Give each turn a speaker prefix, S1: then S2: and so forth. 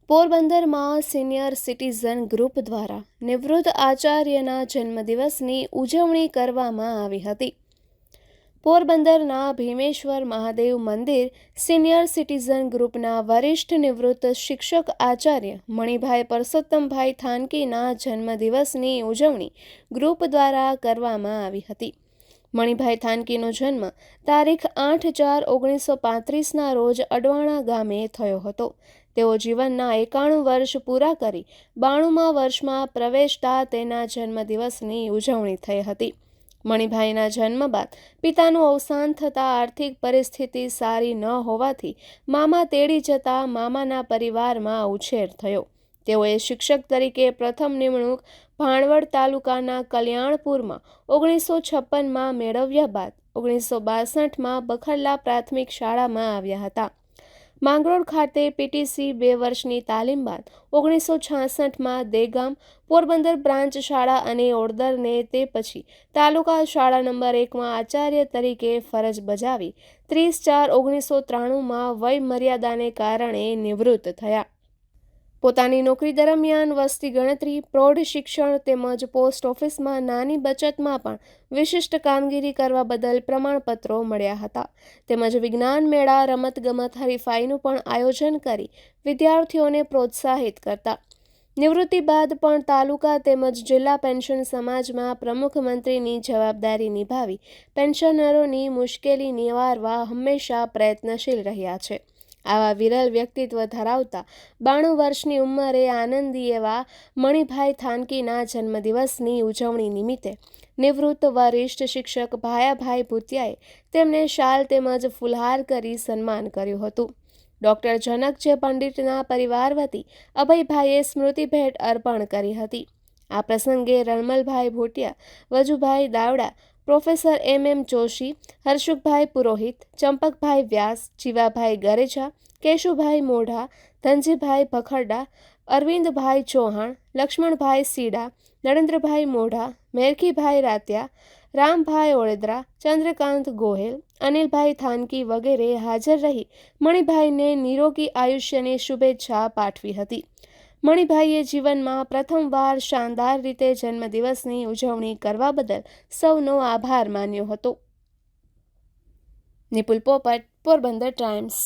S1: પોરબંદરમાં senior citizen group દ્વારા નિવૃત્ત આચાર્યના જન્મદિવસની ઉજવણી કરવામાં આવી હતી. પોરબંદરના ભીમેશ્વર મહાદેવ મંદિર સિનિયર સિટીઝન ગ્રુપના વરિષ્ઠ નિવૃત્ત શિક્ષક આચાર્ય મણિભાઈ પરસોત્તમભાઈ થાનકીના જન્મદિવસની ઉજવણી ગ્રુપ દ્વારા કરવામાં આવી હતી. મણિભાઈ થાનકીનો જન્મ તારીખ 8/4/1935ના રોજ અડવાણા ગામે થયો હતો. તેઓ જીવનના 91 વર્ષ પૂરા કરી 92મા વર્ષમાં પ્રવેશતા તેના જન્મદિવસની ઉજવણી થઈ હતી. મણિભાઈના જન્મ બાદ પિતાનું અવસાન થતાં આર્થિક પરિસ્થિતિ સારી ન હોવાથી મામા તેડી જતા મામાના પરિવારમાં ઉછેર થયો. તેઓએ શિક્ષક તરીકે પ્રથમ નિમણૂક ભાણવડ તાલુકાના કલ્યાણપુરમાં 1956માં મેળવ્યા બાદ 1962માં બખરલા પ્રાથમિક શાળામાં આવ્યા હતા. માંગરોળ ખાતે પીટીસી 2 વર્ષની તાલીમ બાદ 1966માં દેગામ પોરબંદર બ્રાન્ચ શાળા અને ઓડદરને તે પછી તાલુકા શાળા નંબર 1માં આચાર્ય તરીકે ફરજ બજાવી 30/4/1993માં વય મર્યાદાને કારણે નિવૃત્ત થયા. પોતાની નોકરી દરમિયાન વસ્તી ગણતરી, પ્રૌઢ શિક્ષણ તેમજ પોસ્ટ ઓફિસમાં નાની બચતમાં પણ વિશિષ્ટ કામગીરી કરવા બદલ પ્રમાણપત્રો મળ્યા હતા. તેમજ વિજ્ઞાન મેળા, રમતગમત હરીફાઈનું પણ આયોજન કરી વિદ્યાર્થીઓને પ્રોત્સાહિત કરતા. નિવૃત્તિ બાદ પણ તાલુકા તેમજ જિલ્લા પેન્શન સમાજમાં પ્રમુખ મંત્રીની જવાબદારી નિભાવી પેન્શનરોની મુશ્કેલી નિવારવા હંમેશા પ્રયત્નશીલ રહ્યા છે. આવા વિરલ વ્યક્તિત્વ ધરાવતા 92 વર્ષની ઉંમરે આનંદી એવા મણિભાઈ થાનકીના જન્મદિવસની ઉજવણી નિમિત્તે નિવૃત્ત વરિષ્ઠ શિક્ષક ભાયાભાઈ ભૂતિયાએ તેમને શાલ તેમજ ફુલહાર કરી સન્માન કર્યું હતું. ડૉક્ટર જનક જે પંડિતના પરિવાર વતી અભયભાઈએ સ્મૃતિ ભેટ અર્પણ કરી હતી. આ પ્રસંગે રણમલભાઈ ભૂટિયા, વજુભાઈ દાવડા, પ્રોફેસર MM જોશી, હર્ષુભાઈ પુરોહિત, ચંપકભાઈ વ્યાસ, જીવાભાઈ ગરેજા, કેશુભાઈ મોઢા, ધનજીભાઈ ભખરડા, અરવિંદભાઈ ચૌહાણ, લક્ષ્મણભાઈ સીડા, નરેન્દ્રભાઈ મોઢા, મેરખીભાઈ રાત્યા, રામભાઈ ઓળેદરા, ચંદ્રકાંત ગોહેલ, અનિલભાઈ થાનકી વગેરે હાજર રહી મણિભાઈને નિરોગી આયુષ્યની શુભેચ્છા પાઠવી હતી. મણિભાઈએ જીવનમાં પ્રથમવાર શાનદાર રીતે જન્મદિવસની ઉજવણી કરવા બદલ સૌનો આભાર માન્યો હતો. નિપુલ પોપટ, પોરબંદર ટાઈમ્સ.